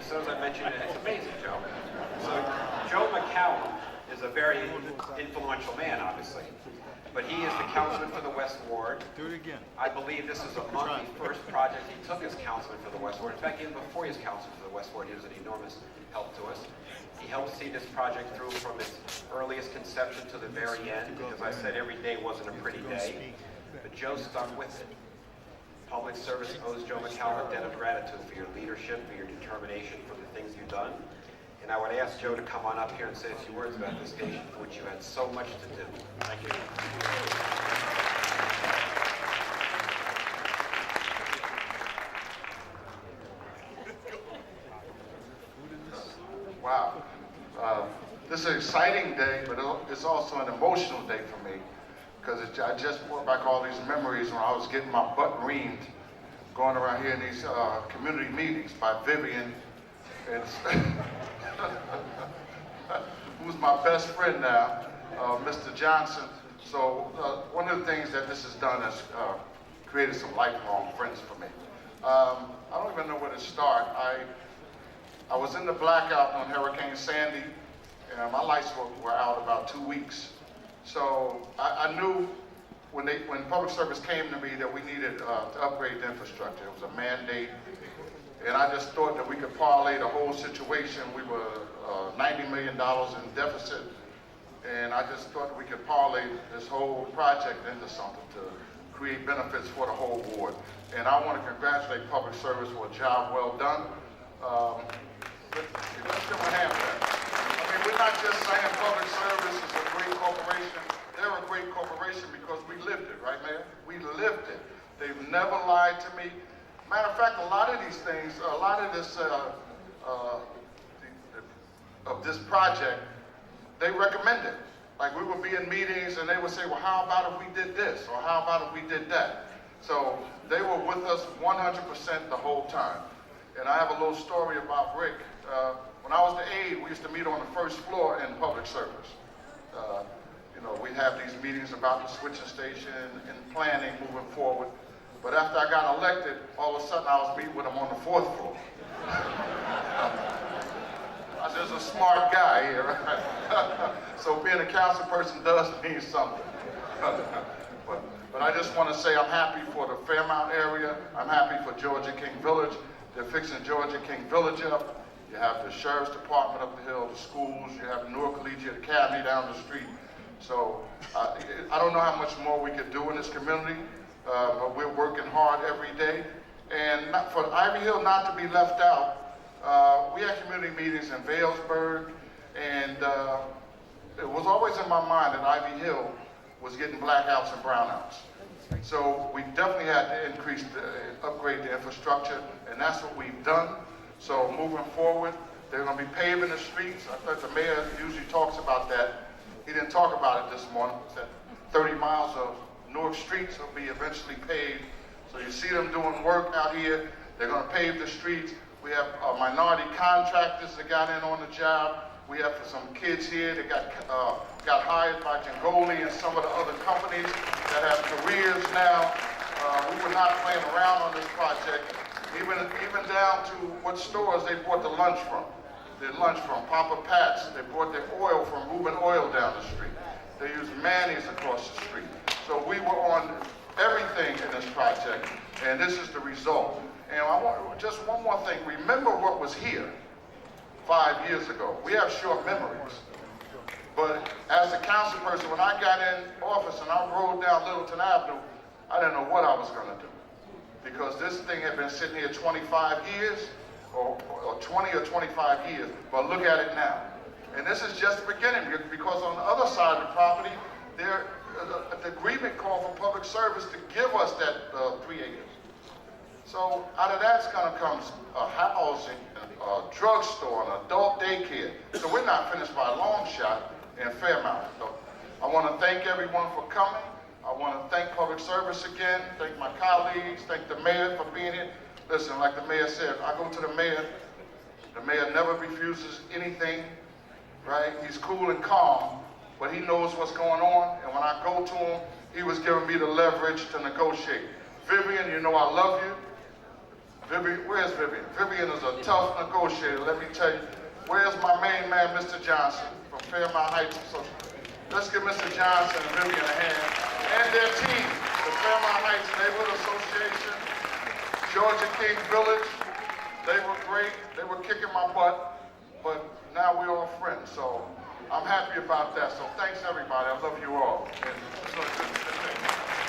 So as I mentioned, it's amazing, Joe. So Joe Mccallum is a very influential man, obviously. But he is the councilman for the West Ward. Do it again. I believe this is among the first projects he took as councilman for the West Ward. In fact, even before he was councilman for the West Ward, he was an enormous help to us. He helped see this project through from its earliest conception to the very end. As I said, every day wasn't a pretty day, but Joe stuck with it. Public service owes Joe Mccallum a debt of gratitude for your leadership, for your determination, for the things you've done. And I would ask Joe to come on up here and say a few words about this station for which you had so much to do. Thank you. Wow. This is an exciting day, but it's also an emotional day for me because I just brought back all these memories when I was getting my butt reamed going around here in these community meetings by Vivian, and who's my best friend now, Mr. Johnson. So one of the things that this has done is created some lifelong friends for me. I don't even know where to start. I was in the blackout on Hurricane Sandy, and my lights were out about 2 weeks. So I knew when public service came to me that we needed to upgrade the infrastructure. It was a mandate, and I just thought that we could parlay the whole situation. We were $90 million in deficit, and I just thought that we could parlay this whole project into something to create benefits for the whole board. And I want to congratulate public service for a job well done. Let's give them a hand for that. I mean, we're not just saying public service is a great corporation. They're a great corporation because we lived it, right, Mayor? We lived it. They've never lied to me. Matter of fact, a lot of these things, a lot of this, of this project, they recommend it. Like we would be in meetings and they would say, well, how about if we did this? Or how about if we did that? So they were with us 100% the whole time. And I have a little story about Rick. When I was the aide, we used to meet on the first floor in public service. You know, we'd have these meetings about the switching station and planning moving forward. But after I got elected, all of a sudden I was meeting with him on the fourth floor. I was just a smart guy here, right? So being a council person does mean something. But I just want to say I'm happy for the Fairmount area. I'm happy for Georgia King Village. They're fixing Georgia King Village up. You have the Sheriff's Department up the hill, the schools. You have the Newark Collegiate Academy down the street. So I don't know how much more we could do in this community, but we're working hard every day. And for Ivy Hill not to be left out, we had community meetings in Vailsburg, and it was always in my mind that Ivy Hill was getting blackouts and brownouts. So we definitely had to upgrade the infrastructure, and that's what we've done. So moving forward, they're going to be paving the streets. I thought the mayor usually talks about that. He didn't talk about it this morning. He said 30 miles of Newark streets will be eventually paved. So you see them doing work out here. They're going to pave the streets. We have minority contractors that got in on the job. We have some kids here that got hired by Jangoli and some of the other companies that have careers now. We were not playing around on this project, even down to what stores they bought the lunch from. Their lunch from Papa Pat's. They brought their oil from Reuben Oil down the street. They used mayonnaise across the street. So we were on everything in this project, and this is the result. And I want just one more thing. Remember what was here 5 years ago. We have short memories. But as a council person, when I got in office and I rode down Littleton Avenue, I didn't know what I was going to do. Because this thing had been sitting here 25 years, or 20 or 25 years, but look at it now. And this is just the beginning, because on the other side of the property, the agreement called for public service to give us that 3 acres. So out of that's going to come a housing, a drugstore, an adult daycare. So we're not finished by a long shot in Fairmount. So I want to thank everyone for coming. I want to thank public service again, thank my colleagues, thank the mayor for being here. Listen, like the mayor said, I go to the mayor never refuses anything, right? He's cool and calm, but he knows what's going on, and when I go to him, he was giving me the leverage to negotiate. Vivian, you know I love you. Vivian, where's Vivian? Vivian is a tough negotiator, let me tell you. Where's my main man, Mr. Johnson, from Fairmount Heights Association? Let's give Mr. Johnson and Vivian a hand. And their team, the Fairmount Heights Neighborhood Association, Georgia King Village. They were great. They were kicking my butt. But now we're all friends. So I'm happy about that. So thanks, everybody. I love you all. And it's a good thing.